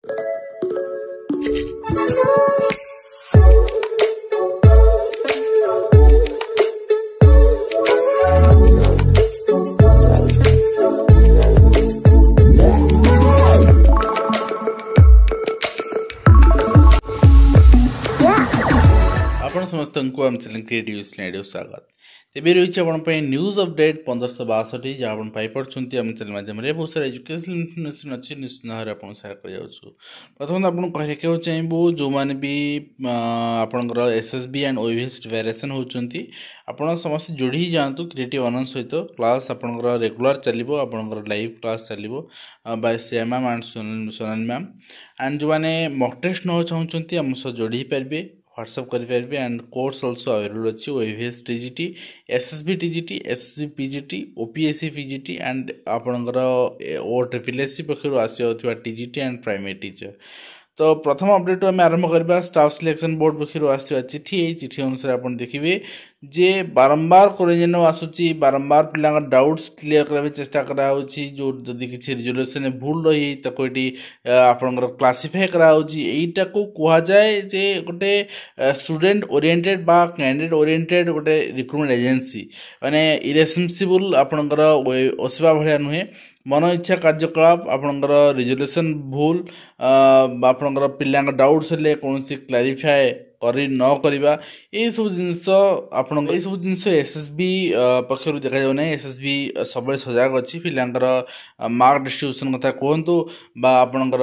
आपण समस्त आम चैनल क्रिएटिव स्लाइड स्वागत तेज रही है न्यूज अपडेट 1562 जहाँ आप पाइपी आम चैनल माध्यम बहुत सारा एजुकेशनल इनफर्मेशन अच्छी निश्चित भाव में सेयार कर प्रथम आपको कहना चाहबू जो मैंने भी आपंकर एसएसबी एंड ओएवीएस वेरिएशन होती आपड़ समस्त जोड़ी जातु क्रिएटिव अनंत सहित क्लास आपंकर रेगुलर चलो आपंकर लाइव क्लास चलो by Shreya ma'am and Sonali ma'am and जो मैंने मॉक टेस्ट न चाहते आम सह जोड़ी पारे व्हाट्सअप करेंगे एंड कोर्स ऑल्सो अवेलेबल अच्छी OAVS TGT SSB TGT SSB PGT OPSC PGT and आपणकर OSSS पक्षर आसवा टीजीटी एंड प्राइमरी टीचर। तो प्रथम अपडेट आम आरंभ करवा स्टाफ सिलेक्शन बोर्ड पक्षर आसवा चिठी यही चिठी अनुसार आप देखिए जे बारंबार कोरिजन आसूची बारंबार पिला डाउट्स क्लियर करने चेष्टा कराऊँगी जो जदि किसी रिजोल्यूशन भूल रही ताको ये आपंकर क्लासीफाए कराऊँटा को कह जाए जे गोटे स्टूडेंट ओरिएंटेड बा कैंडिडेट ओरिएंटेड गोटे रिक्रुटमेंट एजेंसी माने इरेस्पॉन्सिबल आपंकर ओसवा भाया नुहे मन इच्छा कार्यकलाप आपंकर रिजोल्यूशन भूल आपंकर पिला डाउट्स हेल्ले कौन क्लारीफाए करी न करवा ये सब जिनस आप सब जिनस एसएसबी पक्षर देखा जाऊ ना एसएसबी सब सजग अच्छी पिलांकर मार्क डिस्ट्रीब्यूशन कथा कहतु आपंकर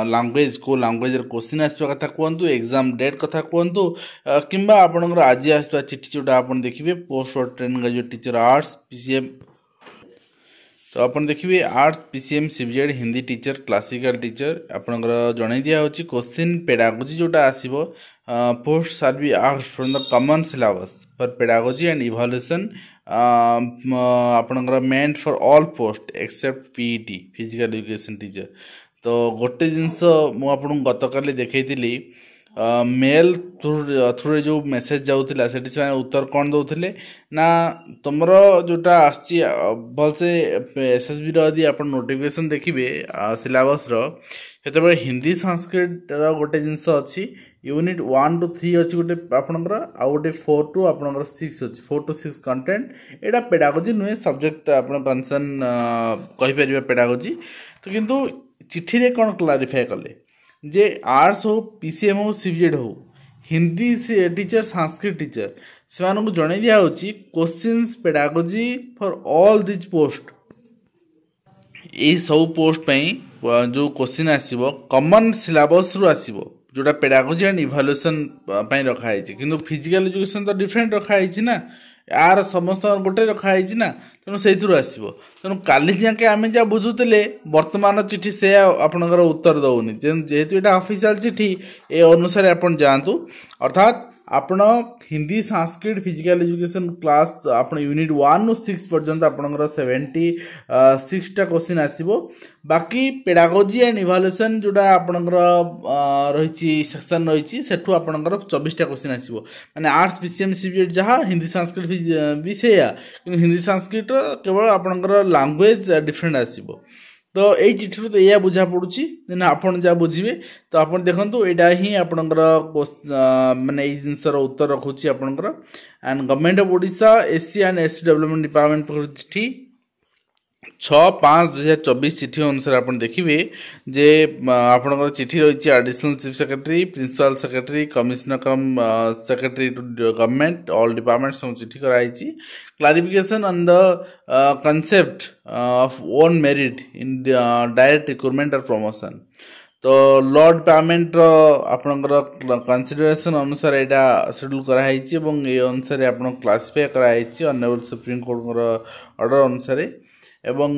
लैंग्वेज को लैंग्वेज क्वेश्चन आसवा कथा कहतु एग्जाम डेट कथा कहतु किंबा आपंकर आज आसवा चिठी जोटा आप देखिए post training graduate teacher arts PCM तो आप देखिए arts PCM CBZ Hindi teacher classical teacher आपंकर जन दिया क्वेश्चन पेडागोजी जोटा आसो post shall be asked from the common syllabus for pedagogy and evaluation आपंकर मेंट for all post except PET physical education teacher. तो गोटे जिनस मुझे गतकाली देखी मेल थ्रू जो मेसेज जाऊला से उत्तर कौन दौले ना तुम जोटा आसी भलसे एसएसबी रही आप नोटिफिकेशन देखिए सिलेबस रे हिंदी संस्कृत गोटे जिनस अच्छी यूनिट 1 to 3 अच्छी गोटे आपंकर आउ गोटे 4 to आपंकर 6 अच्छी 4 to 6 कंटेंट यहाँ पेडागोजी नुहे सब्जेक्ट आप कनसर्न कहीपर पेडागोजी। तो किंतु चिठी रे कौन क्लारीफाए कले जे आर्ट्स हो पीसीएम हो सीबीजेड हो हिंदी टीचर संस्कृत टीचर से जन दिया questions pedagogy for all these post यही सब पोस्ट जो क्वेश्चन आसो कॉमन सिलेबस रु आसो जोटा पेडागोजी एंड इवैल्यूएशन रखाई कि फिजिकल एजुकेशन तो डिफरेंट रखाई ना यार समस्त गोटे रखाई ना तेणु से आसो तेणु काली जाके आम जहाँ बुझुले वर्तमान चिठी से आपंकर उत्तर दौनी जेहेतु यहाँ ऑफिशियल चिठी ए अनुसार आप जातु अर्थात आपण Hindi Sanskrit physical education class आप यूनिट 1 to 6 पर्यंत आपंकर 76टा क्वेश्चन आसो बाकी पेडागोजी एंड इवैल्यूएशन जोटा आपंकर रही सेक्शन रही सेठू आपंकर 24टा क्वेश्चन आसो माने आर्ट्स पीसीएम सीबीजेड जहाँ हिंदी संस्कृत भी से हिंदी संस्कृत केवल आपंकर लैंग्वेज डिफरेंट आसो। तो यही चिठी तो यह बुझा पड़ी आप जहाँ बुझे तो आप देखो यहाँ ही आपंकर माने जिनसर उत्तर रखुच्छी आपंकर and government of Odisha SC and ST development department चिठी 6/5/2024 चिठी अनुसार आप देखिए जे आपंकर चिठी रही additional chief secretary principal secretary commissioner cum secretary to government all department सब चिठी कराई clarification on the concept of own merit in direct recruitment और प्रमोशन। तो लॉ डिपार्टमेंट आपंकर कंसिडरेशन अनुसार यहाँ शेड्यूल कराई ये अनुसार आप क्लासीफाई कराई ऑनरेबल सुप्रीम कोर्ट ऑर्डर अनुसार एवं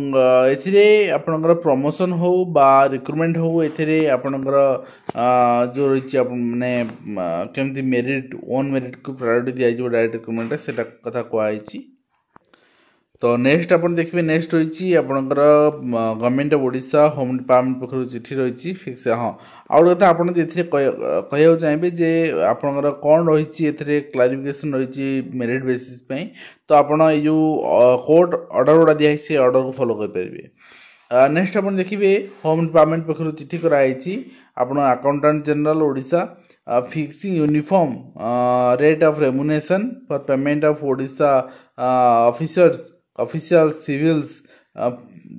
आपंकर प्रमोशन हो बा रिक्रूटमेंट हो एथिरे आपंकर जो रही माने केमती मेरिट ओन मेरिट को प्रायोरिटी दिया डायरेक्ट रिक्रूटमेंट से कथा कहुई। तो नेक्स्ट आप देखिए नेक्स्ट रही आपंकर government of Odisha home department पक्ष चिठी रही फिक्स हाँ आउ कथा आप कह चाहिए जे आपंकर कौन रही क्लारिफिकेशन रही मेरिट बेसिस तो आप जो कोर्ट ऑर्डर गुड़ा दिखाई से ऑर्डर को फॉलो करेंगे। नेक्स्ट आप देखिए होम डिपार्टमेंट पक्षर चिठी कराई आपण accountant general Odisha fixing uniform rate of remuneration for payment of Odisha officers official civils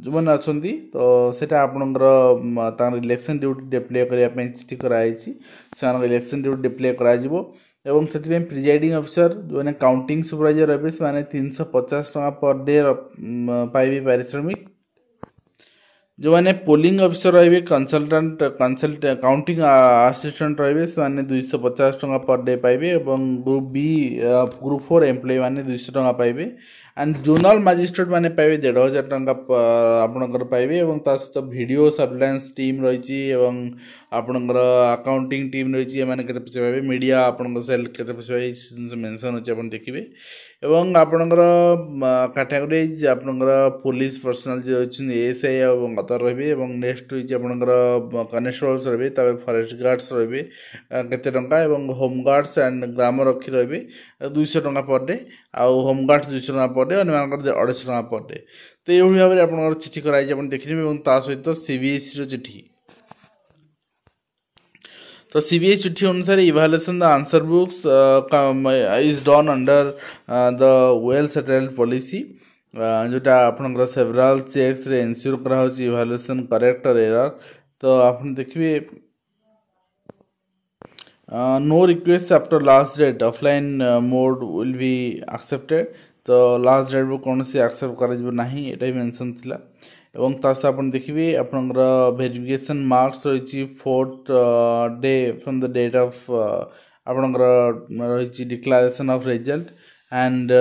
जो मैंने अच्छा तो सेटा आपणकर इलेक्शन ड्यूटी डिप्ले करने चिठी कराई से इलेक्शन ड्यूटी डिप्ले करा एवं से प्रिजाइडिंग ऑफिसर जो मैंने काउंटिंग सुपरवाइजर रहे से 350 टका पर डे पाइबे पारिश्रमिक जो मैंने पोलिंग ऑफिसर रहे कंसल्टेंट काउंटिंग असिस्टेंट रहे से 250 टका पर डे पाइबे ग्रुप बी ग्रुप 4 एम्प्लॉय मैंने 200 टका पाइबे एंड जोनल मजिस्ट्रेट मैंने पाइबे 1,500 टका आपणकर पाइबे सहित वीडियो सर्वेलेंस टीम रही आपणकर अकाउंटिंग टीम रही मैंने केते पैसा पाइबे मीडिया आपणकर सेल केते पैसा पाइबे मेंशन होची आपण देखिबे एवं आपणकर कैटेगरीज आपणकर पुलिस पर्सनल जो अछि एएसआई एवं अदर रहिबे एवं नेक्स्ट होची आपणकर कनेस्टेबल्स रहिबे तबे फॉरेस्ट गार्ड्स रहिबे केते टंका एवं होम गार्ड्स एंड ग्राम रखी रहिबे 200 टंका पर डे आ होम गार्ड्स 200 टंका पर डे अन्यमानकर 250 टंका पर डे तो एभली भाबरे आपणकर चिठी कराई आपण देखिबे एवं ता सहित सीबीएसई रो चिठी तो सीबीएसई चिट्ठी अनुसार evaluation the answer books is done under the well settled policy जोटा आपनकर सेवरल चेक्स रे इंश्योर करा होची इवैल्यूएशन करेक्ट और एरर तो आपन देखिबे no request after last date offline mode will be accepted तो लास्ट डेट को कौन सी एक्सेप्ट करा जिवो नाही एटा मेंशन थिला एवं तास आपण देखिबे आपनकर वेरिफिकेशन मार्क्स रही 4th day from the date of आपनकर रही declaration of result and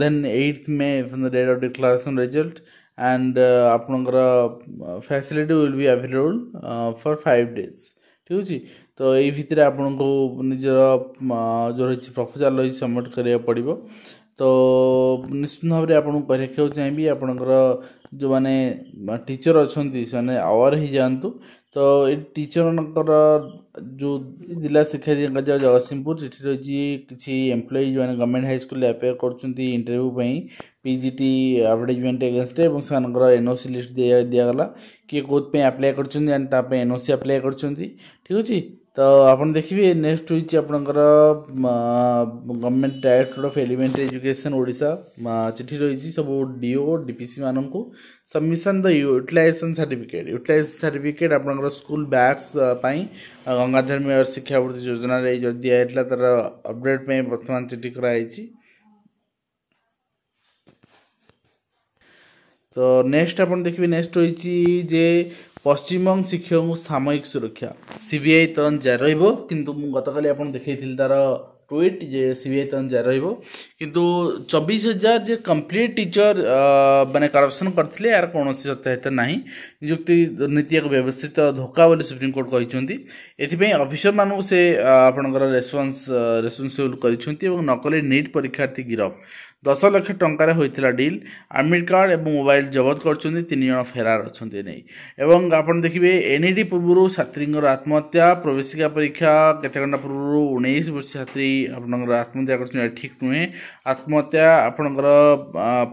then 8th May फ्रॉम the date of declaration result and आपनकर facility will be available for 5 days ठीक अछि तो एई भितर आपन को निजर जो रही प्रपोजल रही सबमिट करिया पड़िबो तो निश्चित भाव में आपको रखा चाहिए आपणकर जो मैंने टीचर अच्छा से आवर ही जातु तो ये टीचर मनकर जो जिला शिक्षा अधिकारी जगतसिंहपुर से रही किसी एम्प्लॉय जो गवर्नमेंट हाई स्कूल अपेयर कर इंटरव्यू पीजीटी एडवर्टाइजमेंट एगेंस्ट से एनओसी लिस्ट दिगला किए कौन अप्लाई कर एनओसी अप्लाई कर ठीक अच्छे तो आपन देखिए नेक्स्ट होइछि आपनकर government director of elementary education Odisha चिठी रही सब डीओ डीपीसी मानन को सबमिशन द यूटिलाइजेशन सर्टिफिकेट आपनकर स्कूल बैग्स पई गंगाधर मेयर शिक्षावृत्ति योजना रे जो दिया हेतला तर अपडेट पे वर्तमान चिठी कराइछि तो नेक्स्ट अपन देखिए नेक्स्ट होइछि जे पश्चिमबंग शिक्षक सामयिक सुरक्षा सीबीआई तदन जारी रहिबो गतकाली आपन देखैथिल तार ट्वीट जे सीबीआई तदन जारी रहिबो किंतु 24,000 जे कंप्लीट टीचर माने करप्शन करथिले यार कोनोसी सत्यायित नाही नियुक्ति नीति एक व्यवस्थित धोखा बोली सुप्रीम कोर्ट कहिसंती एथिपई ऑफिसर मानु से आपनकर रेस्पोंसिबल करिसंती एवं नकली नीट परीक्षार्थी गिरफ 10 लाख टंकार होइतिला डील एडमिट कार्ड एवं मोबाइल जबत करछंती 3 जण फेरार अछंती नै एवं आपण देखिबे एनईडी पूर्व छात्रींगर आत्महत्या प्रवेशिका परीक्षा केते घंटा पूर्व 19 वर्ष छात्री आपनकर आत्महत्या करछन ठीक नुहे आत्महत्या आपनकर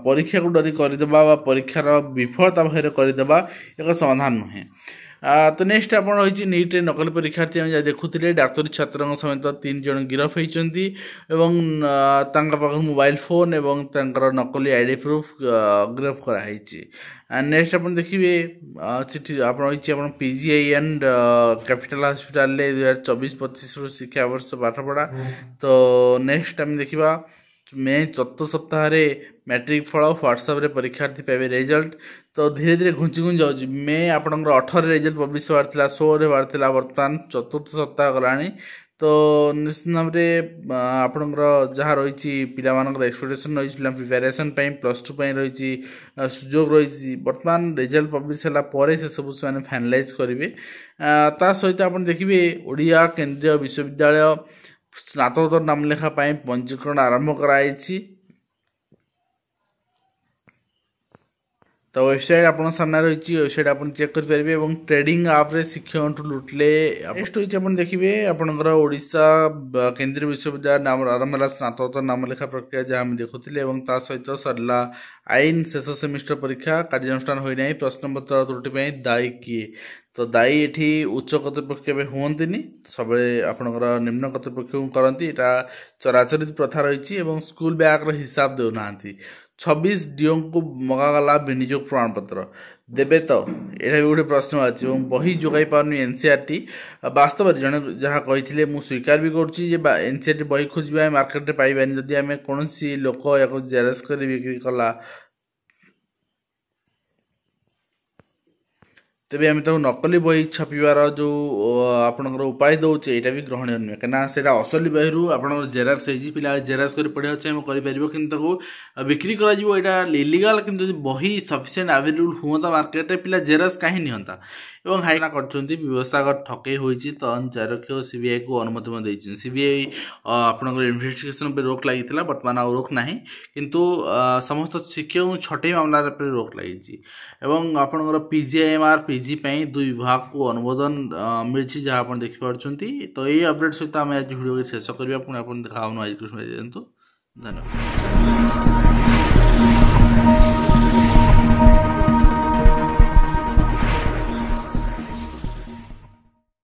परीक्षा को डरी करि देबा बा परीक्षार विफलता भएर करि देबा एक समाधान नुहे तो नेक्स्ट आप रही नीट रे नकली परीक्षार्थी हम देखुले डाक्तरी छात्र समेत 3 जन गिरफ होती मोबाइल फोन एवं नकली आईडी प्रूफ गिरफ कराई नेक्स्ट आप देखिए चिठी आप रही पीजीआई एंड कैपिटल हॉस्पिटल 2024-25 शिक्षा वर्ष पाठ पढ़ा तो नेक्स्ट आम देखा मे 4 सप्ताह मैट्रिक फल व्हाट्सएप रे परीक्षार्थी पाइबे रिजल्ट तो धीरे धीरे घुंची जाऊँ मे आपंकर 18 रिजल्ट पब्लिश होवार 16 होवार बर्तमान 4th सप्ताह गलानी तो निश्चित भाव में आपंकर जहाँ रही पिलामानकर एक्सपेक्टेशन रही प्रिपेरेसन +2 रही सुजोग रही बर्तमान रिजल्ट पब्लिश है से सब से फाइनालाइज करेंगे ता सहित आप देखिए ओडिया केंद्रीय विश्वविद्यालय स्नातकोत्तर नाम लेखा पंजीकरण आरंभ कराई तो तो वेबसाइट आपन सामने रही वेबसाइट आपन चेक कर पारे और ट्रेडिंग आप रे शिक्षक लुटले नेक्स्ट होइछ आपन देखिबे आपनकर ओडिशा केंद्रीय विश्वविद्यालय नाम आरंभ होला स्नातकोत्तर नाम लेखा प्रक्रिया जहाँ हम देखुथिले और ता सहित सरला आईन शेष सेमिस्टर परीक्षा कार्यानुष्ठान होई नै प्रश्न पत्र त्रुटि पई दायी किए तो दायी एठी उच्च कर्तृपक्ष हुअन्तिनी सब आपनकर निम्न कर्तृपक्ष करती एटा चराचरित प्रथा रही स्कूल बैग रो हिसाब देउ नांती 26 डीओ को मगागला विनियोग प्रमाण पत्र देबे तो एटा भी गोटे प्रश्न अछि बही जोगाई पारनी एनसीईआरटी वास्तव जने जहाँ कही मु स्वीकार भी करुच्ची एनसीईआरटी बही खोजा मार्केट रे पाइबानी जदि आम कौन लोक या जेरेस कर बिक्री कला तेबे आम नकली बही छापिबार जो आपनकर उपाय दौचे यहाँ भी ग्रहणीय नुहे कहीं असली बही रू आप जेराक्स पिला जेराक्स कर पढ़ा कर बिक्री कर इलिगाल कि बही सफिसीयंट अवेलेबल हुआ मार्केट में पिला जेराक्स कहीं निहंता एवं हाइना करछन्ती व्यवस्था ठकई होईची तो चारक्ष सीबीआई को अनुमति देइछन सीबीआई आपनकर इन्वेस्टिगेशन पे रोक लागितला वर्तमान आ रोक नाही किंतु समस्त शिक्षक छटई मामला पे रोक लागिची एवं आपनकर पीजीआईएमआर पीजी पई दुई विभाग को अनुमोदन मिलची जहाँ आपण देखि पारछन्ती तो ये अपडेट सहित आम आज वीडियो शेष करबा पुणी आपण देखा आज धन्यवाद।